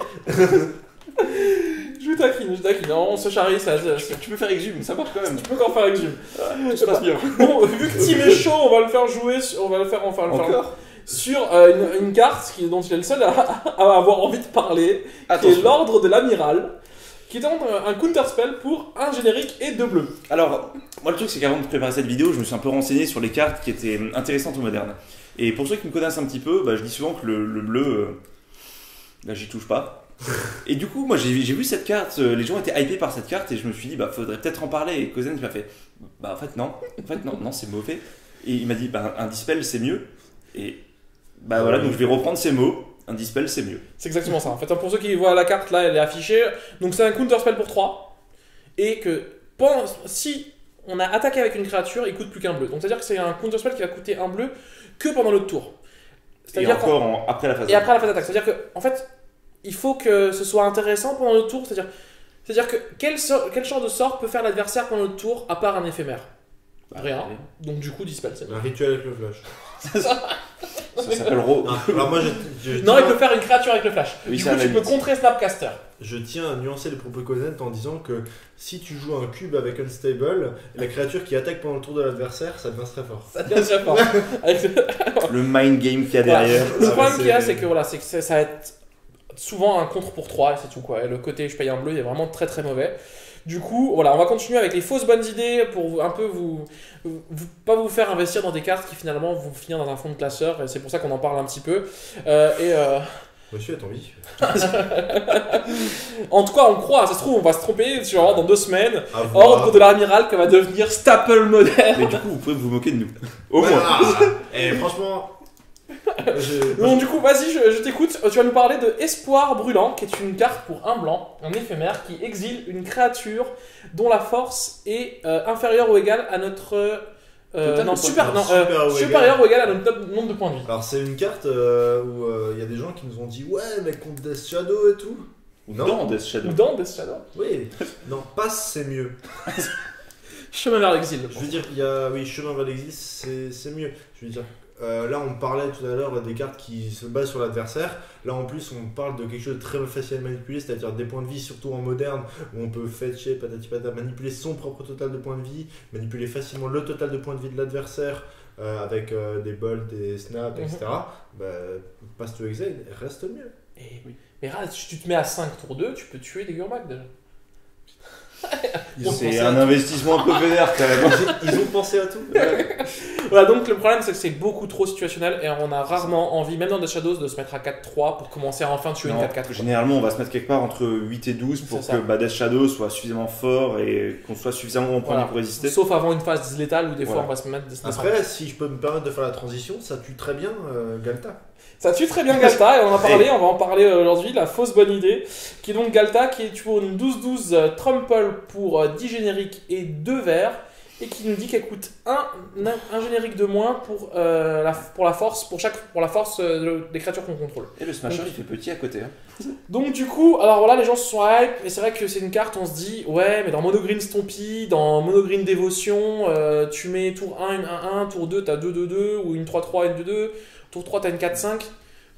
Je taquine. Non, on se charrie, ça. Tu peux faire exhume, ça marche quand même. Tu peux encore faire exhume. Tout se passe bien. Bon, vu que Tim est chaud, on va le faire jouer. On va le faire sur une carte dont il est le seul à avoir envie de parler, qui est l'ordre de l'amiral. qui tente un counterspell pour un générique et 2 bleus. Alors, moi le truc c'est qu'avant de préparer cette vidéo, je me suis un peu renseigné sur les cartes qui étaient intéressantes au moderne. Et pour ceux qui me connaissent un petit peu, je dis souvent que le bleu, là j'y touche pas. Et du coup, moi j'ai vu cette carte, les gens étaient hypés par cette carte et je me suis dit, faudrait peut-être en parler. Et Kozen m'a fait, en fait non, c'est mauvais. Et il m'a dit, un dispel c'est mieux. Et voilà, donc je vais reprendre ces mots. Un dispel c'est mieux. C'est exactement ça. En fait, pour ceux qui voient la carte là, elle est affichée. Donc c'est un counterspell pour 3. Et que si on a attaqué avec une créature, il coûte plus qu'un bleu. Donc c'est à dire que c'est un counterspell qui va coûter un bleu que pendant l'autre tour. Et encore après la phase d'attaque. Et après la phase d'attaque. C'est-à-dire que en fait, il faut que ce soit intéressant pendant l'autre tour. C'est-à-dire que quel genre de sort peut faire l'adversaire pendant l'autre tour à part un éphémère? Rien. Donc du coup, dispel. C'est un rituel avec le flash. Ça s'appelle Alors moi, non, il peut faire une créature avec le flash. Oui, du coup, tu peux contrer Snapcaster. Je tiens à nuancer les propos de Kozen en disant que si tu joues un cube avec Unstable, la créature qui attaque pendant le tour de l'adversaire, ça devient très fort. Ça devient très fort. Le mind game qu'il y a derrière. Le problème qu'il y a, c'est que ça va être souvent un contre pour 3 et c'est tout quoi. Et le côté je paye un bleu, il est vraiment très très mauvais. Du coup, on va continuer avec les fausses bonnes idées pour un peu pas vous faire investir dans des cartes qui finalement vont finir dans un fond de classeur. Et c'est pour ça qu'on en parle un petit peu. Monsieur est envie. En tout cas, on croit. Ça se trouve, on va se tromper dans 2 semaines. Ordre de l'amiral qui va devenir staple moderne. Mais du coup, vous pouvez vous moquer de nous. Au moins. Et franchement. Donc du coup, vas-y, je t'écoute. Tu vas nous parler de Espoir Brûlant, qui est une carte pour un blanc, un éphémère, qui exile une créature dont la force est inférieure ou égale à notre... supérieure ou égale à notre nombre de points de vie. Alors c'est une carte où il y a des gens qui nous ont dit ouais mais contre Death Shadow et tout. Dans Death Shadow. Oui. Non, passe c'est mieux. Chemin vers l'exil. Je veux dire, chemin vers l'exil c'est mieux. Je veux dire. Là on parlait tout à l'heure des cartes qui se basent sur l'adversaire. Là en plus on parle de quelque chose de très facile à manipuler, c'est-à-dire des points de vie, surtout en moderne, où on peut fetcher, patati patata, manipuler son propre total de points de vie, manipuler facilement le total de points de vie de l'adversaire avec des bolts, des snaps, etc. Pass to exile, reste mieux. Mais si tu te mets à 5 tours 2, tu peux tuer des Gurmak déjà. C'est un investissement un peu vénère quand même. Ils ont pensé à tout. Voilà, donc le problème c'est que c'est beaucoup trop situationnel et on a rarement envie, même dans Death Shadows, de se mettre à 4-3 pour commencer à enfin tuer une 4-4. Généralement, on va se mettre quelque part entre 8 et 12 pour que Death Shadows soit suffisamment fort et qu'on soit suffisamment en point pour résister. Sauf avant une phase létale où des fois on va se mettre des Après, si je peux me permettre de faire la transition, ça tue très bien Ghalta. Ça tue très bien Ghalta et on va en parler aujourd'hui, la fausse bonne idée, qui est donc Ghalta, qui est toujours une 12-12 Trample pour 10 génériques et 2 verts, et qui nous dit qu'elle coûte un générique de moins pour la force des créatures qu'on contrôle. Et le Smasher il fait petit à côté. Hein. Donc du coup, alors voilà, les gens se sont hype, et c'est vrai que c'est une carte, on se dit, ouais, mais dans Monogreen Stompy, dans Monogreen Dévotion, tu mets tour 1, une 1-1, tour 2, t'as 2-2-2, ou une 3-3, une 2-2, tour 3, t'as une 4-5,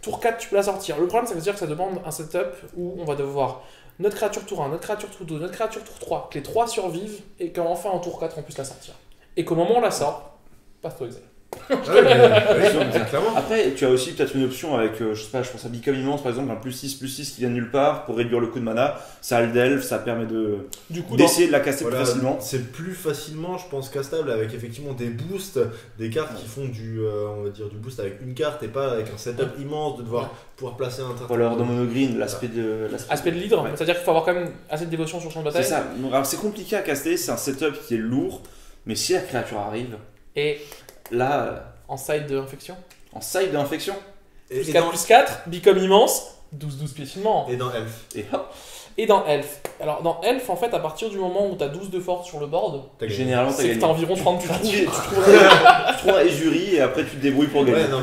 tour 4, tu peux la sortir. Le problème, ça veut dire que ça demande un setup où on va devoir notre créature tour 1, notre créature tour 2, notre créature tour 3, que les 3 survivent, et qu'enfin en tour 4, on puisse la sortir. Et qu'au moment où on la sort, passe to exile. Après, tu as aussi peut-être une option avec, je sais pas, je pense à Become Immense par exemple, un +6/+6 qui vient de nulle part pour réduire le coût de mana. Ça a le delve, ça permet d'essayer de la caster plus facilement. C'est plus facilement, je pense, castable avec effectivement des boosts, des cartes qui font on va dire du boost avec une carte et pas avec un setup immense de devoir pouvoir placer un Ou alors dans Monogreen, l'aspect de l'hydre, c'est-à-dire qu'il faut avoir quand même assez de dévotion sur le champ de bataille. C'est ça. Alors c'est compliqué à caster, c'est un setup qui est lourd, mais si la créature arrive. Et là. En side d'infection. Plus 4/4, Become Immense, 12-12 pieds finement. Et dans Elf. Et dans Elf. Alors dans Elf, en fait, à partir du moment où t'as 12 de force sur le board, généralement c'est que t'as environ 30 tu trouves un Ezuri et après tu te débrouilles pour gagner. Ouais, non,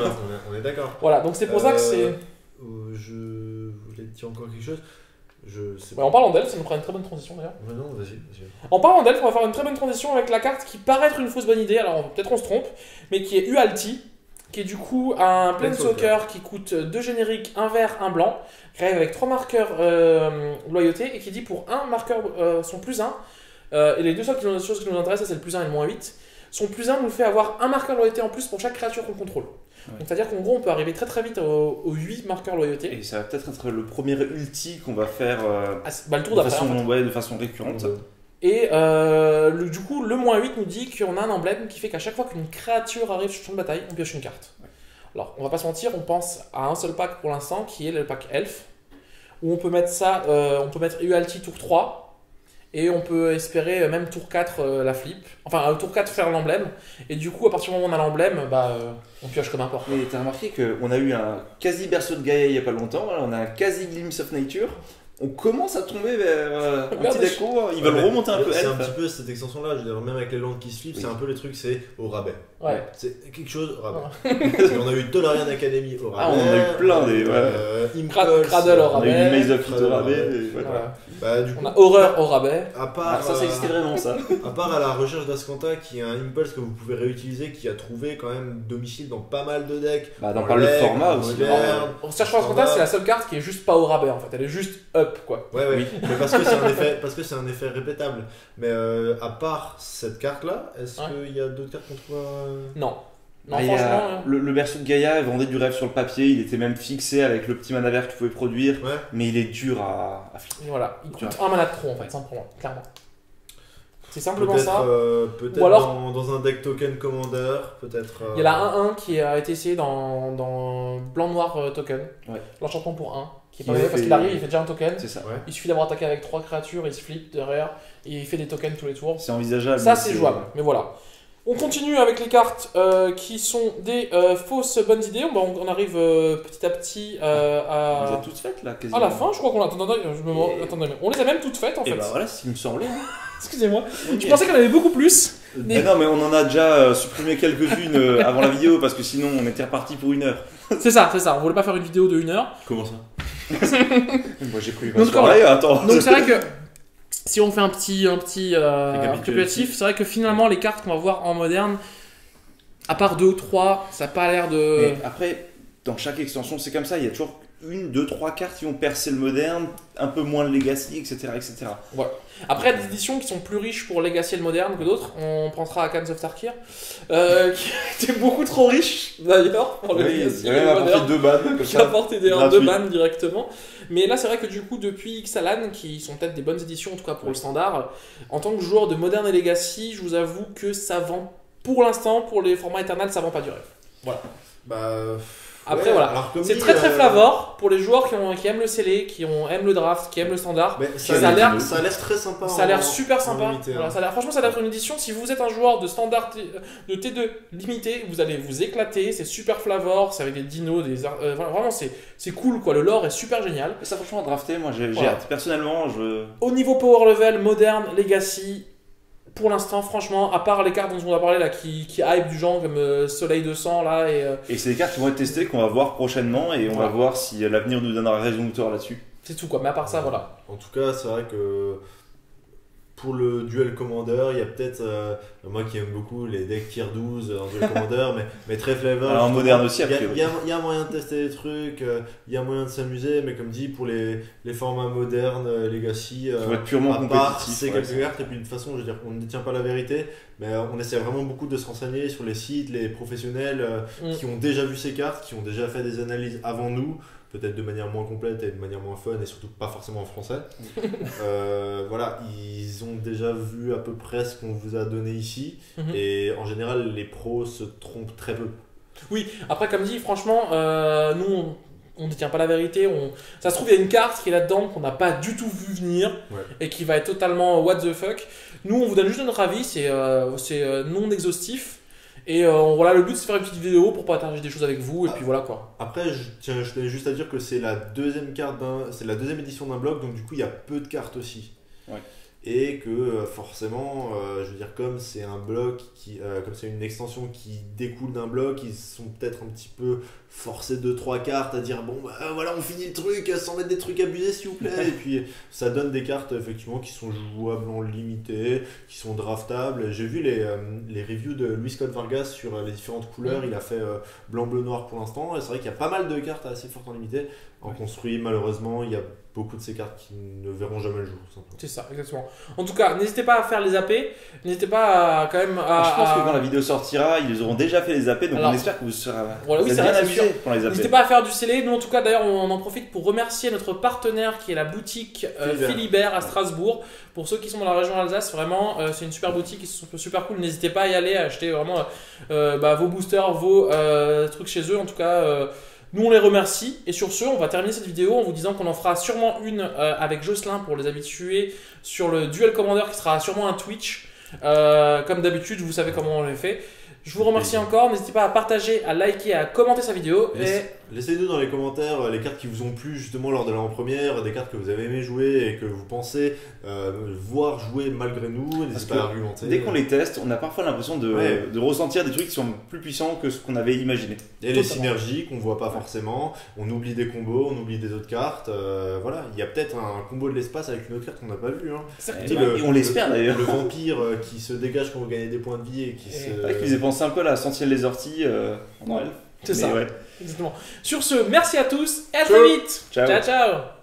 on est d'accord. Voilà, donc c'est pour ça que c'est... Je voulais dire encore quelque chose. En parlant d'Elf, ça nous fera une très bonne transition d'ailleurs. Ouais, non, vas-y. En parlant d'Elf, on va faire une très bonne transition avec la carte qui paraît être une fausse bonne idée, alors peut-être on se trompe, mais qui est Ualti, qui est du coup un Planeswalker qui coûte 2 génériques, 1 vert, 1 blanc, qui arrive avec 3 marqueurs loyauté, et qui dit pour 1 marqueur son +1, et les deux seules choses qui nous intéressent, c'est le +1 et le -8, Son plus 1 nous fait avoir un marqueur loyauté en plus pour chaque créature qu'on contrôle. Ouais. Donc c'est-à-dire qu'en gros, on peut arriver très très vite aux 8 marqueurs loyauté. Et ça va peut-être être le premier ulti qu'on va faire Le tour de, d'après. façon, En fait. de façon récurrente. Et du coup, le -8 nous dit qu'on a un emblème qui fait qu'à chaque fois qu'une créature arrive sur le champ de bataille, on pioche une carte. Ouais. Alors, on va pas se mentir, on pense à un seul pack pour l'instant, qui est le pack Elf, où on peut mettre ça, on peut mettre Ualti tour 3, et on peut espérer même tour 4 la flip. Enfin, tour 4 faire l'emblème, et du coup, à partir du moment où on a l'emblem, on pioche comme n'importe. Mais t'as remarqué qu'on a eu un quasi berceau de Gaïa il y a pas longtemps, là, on a un quasi Glimpse of Nature. On commence à tomber vers un petit deck combo. Ils veulent remonter un peu. C'est un petit peu cette extension-là, je veux dire, même avec les landes qui se flippent, c'est un peu les trucs, c'est au rabais. Ouais. C'est quelque chose au rabais. Parce qu'on a eu Tolarian Academy au rabais. Ah, on a eu plein des. Cradle au On a rabais. eu Maze of It au rabais. Voilà. Du coup, on a Horreur au rabais. À part, ça existait vraiment, ça. À part à la recherche d'Ascanta, qui est un impulse que vous pouvez réutiliser, qui a trouvé quand même domicile dans pas mal de decks. Dans pas le format aussi. En cherchant Ascanta, c'est la seule carte qui est juste pas au rabais en fait. Elle est juste up quoi. Ouais. Mais parce que c'est un effet répétable. Mais à part cette carte-là, est-ce qu'il y a d'autres cartes qu'on trouve Non. Non, franchement. Le berceau de Gaïa vendait du rêve sur le papier, il était même fixé avec le petit mana vert que tu pouvais produire, mais il est dur à flipper. Voilà, il coûte un mana de trop en fait, simplement, clairement. C'est simplement ça. Peut-être alors, dans un deck token commander, peut-être. Il y a la 1-1 qui a été essayé dans blanc-noir token. Ouais. L'enchantement pour 1. Qui est pas parce qu'il arrive, il fait déjà un token. C'est ça. Ouais. Il suffit d'avoir attaqué avec 3 créatures, il se flippe derrière, et il fait des tokens tous les tours. C'est envisageable. Ça, c'est jouable, mais voilà. On continue avec les cartes qui sont des fausses bonnes idées. On arrive petit à petit à. On les a toutes faites là, quasiment. À la fin, je crois qu'on a. Attendez, on les a même toutes faites en fait. Et bah voilà, c'est ce qui me semblait. Excusez-moi. Je pensais qu'il y en avait beaucoup plus. Non, mais on en a déjà supprimé quelques-unes avant la vidéo parce que sinon on était reparti pour 1 heure. C'est ça. On voulait pas faire une vidéo de 1 heure. Comment ça? Moi j'ai cru. Donc c'est vrai que. Si on fait un petit récapitulatif, c'est vrai que finalement les cartes qu'on va voir en moderne, à part 2 ou 3, ça n'a pas l'air de... Mais après, dans chaque extension c'est comme ça, il y a toujours 1, 2, 3 cartes qui vont percer le moderne, un peu moins le legacy, etc. Ouais. Après, il y a des éditions qui sont plus riches pour legacy et le moderne que d'autres. On pensera à Khans of Tarkir, qui était beaucoup trop riche d'ailleurs pour le legacy et le moderne. 2 bannes, qui a apporté des 2 bannes directement. Mais là, c'est vrai que du coup, depuis Ixalan, qui sont peut-être des bonnes éditions, en tout cas pour le standard, en tant que joueur de Modern et Legacy, je vous avoue que ça vend, pour l'instant, pour les formats Eternal, ça vend pas du rêve. Voilà. Après, voilà. C'est très flavor pour les joueurs qui aiment le scellé, qui aiment le draft, qui aiment le standard. Ça a l'air très sympa. Ça a l'air super sympa. Voilà, franchement, ça a l'air une édition. Si vous êtes un joueur de standard de T2 limité, vous allez vous éclater. C'est super flavor, c'est avec des dinos, vraiment c'est cool quoi. Le lore est super génial. Et ça, franchement, à drafter, moi j'ai hâte. Personnellement, Au niveau power level, moderne, legacy. Pour l'instant, franchement, à part les cartes dont on a parlé là, qui hype du genre comme Soleil 200 là et c'est des cartes qui vont être testées, qu'on va voir prochainement et on va voir si l'avenir nous donnera raison ou tort là-dessus. C'est tout quoi, mais à part ça, voilà. En tout cas, c'est vrai que pour le duel commander, il y a peut-être moi qui aime beaucoup les decks tier 12 en duel commander, mais très flavor. Alors en moderne aussi, après. Il y a moyen de tester des trucs, il y a moyen de s'amuser, mais comme dit, pour les formats modernes, Legacy, ça va être purement compétitif. C'est quelques cartes, et puis de toute façon, je veux dire, on ne détient pas la vérité, mais on essaie vraiment beaucoup de se renseigner sur les sites, les professionnels qui ont déjà vu ces cartes, qui ont déjà fait des analyses avant nous. Peut-être de manière moins complète et de manière moins fun et surtout pas forcément en français. Voilà, ils ont déjà vu à peu près ce qu'on vous a donné ici et en général les pros se trompent très peu. Oui, après comme dit, franchement, nous on ne détient pas la vérité. Ça se trouve il y a une carte qui est là-dedans qu'on n'a pas du tout vu venir et qui va être totalement what the fuck. Nous on vous donne juste notre avis, c'est non exhaustif. Et voilà, le but c'est de faire une petite vidéo pour partager des choses avec vous et puis voilà quoi. Après, je tenais juste à dire que c'est la deuxième édition d'un bloc, donc du coup il y a peu de cartes aussi. Ouais. Et que forcément, je veux dire, comme c'est un bloc comme c'est une extension qui découle d'un bloc, ils sont peut-être un petit peu forcés 2-3 cartes à dire bon voilà, on finit le truc sans mettre des trucs abusés s'il vous plaît. Et puis ça donne des cartes effectivement qui sont jouables en limité, qui sont draftables. J'ai vu les reviews de Luis Scott Vargas sur les différentes couleurs. Il a fait blanc, bleu, noir pour l'instant. Et c'est vrai qu'il y a pas mal de cartes assez fortes en limité. En construit, malheureusement, il y a beaucoup de ces cartes qui ne verront jamais le jour, tout simplement. C'est ça, exactement. En tout cas, n'hésitez pas à faire les AP, n'hésitez pas à, quand même à... Je pense que quand la vidéo sortira, ils auront déjà fait les AP, donc Alors, on espère que vous serez voilà, oui, bien amusés pour les AP. N'hésitez pas à faire du scellé. Nous, en tout cas, d'ailleurs, on en profite pour remercier notre partenaire qui est la boutique Philibert à Strasbourg. Pour ceux qui sont dans la région Alsace, vraiment, c'est une super boutique, ils sont super cool. N'hésitez pas à y aller, à acheter vraiment vos boosters, vos trucs chez eux. En tout cas, nous, on les remercie. Et sur ce, on va terminer cette vidéo en vous disant qu'on en fera sûrement une avec Jocelyn pour les habitués sur le Duel Commander qui sera sûrement un Twitch. Comme d'habitude, vous savez comment on le fait. Je vous remercie encore. N'hésitez pas à partager, à liker, à commenter sa vidéo. Laissez-nous dans les commentaires les cartes qui vous ont plu justement lors de l'avant-première, des cartes que vous avez aimé jouer et que vous pensez voir jouer malgré nous. N'hésitez pas à argumenter. Dès qu'on les teste, on a parfois l'impression de ressentir des trucs qui sont plus puissants que ce qu'on avait imaginé. Et les synergies qu'on voit pas forcément. On oublie des combos, on oublie des autres cartes. Voilà, il y a peut-être un combo de l'espace avec une autre carte qu'on n'a pas vu. Hein. Et on l'espère d'ailleurs. Le vampire qui se dégage quand vous gagnez des points de vie et qui se. Qui faisait penser un peu à la Sentinelle des Orties en Noël. C'est ça. Ouais. Exactement. Sur ce, merci à tous et à très vite. Ciao. Ciao, ciao.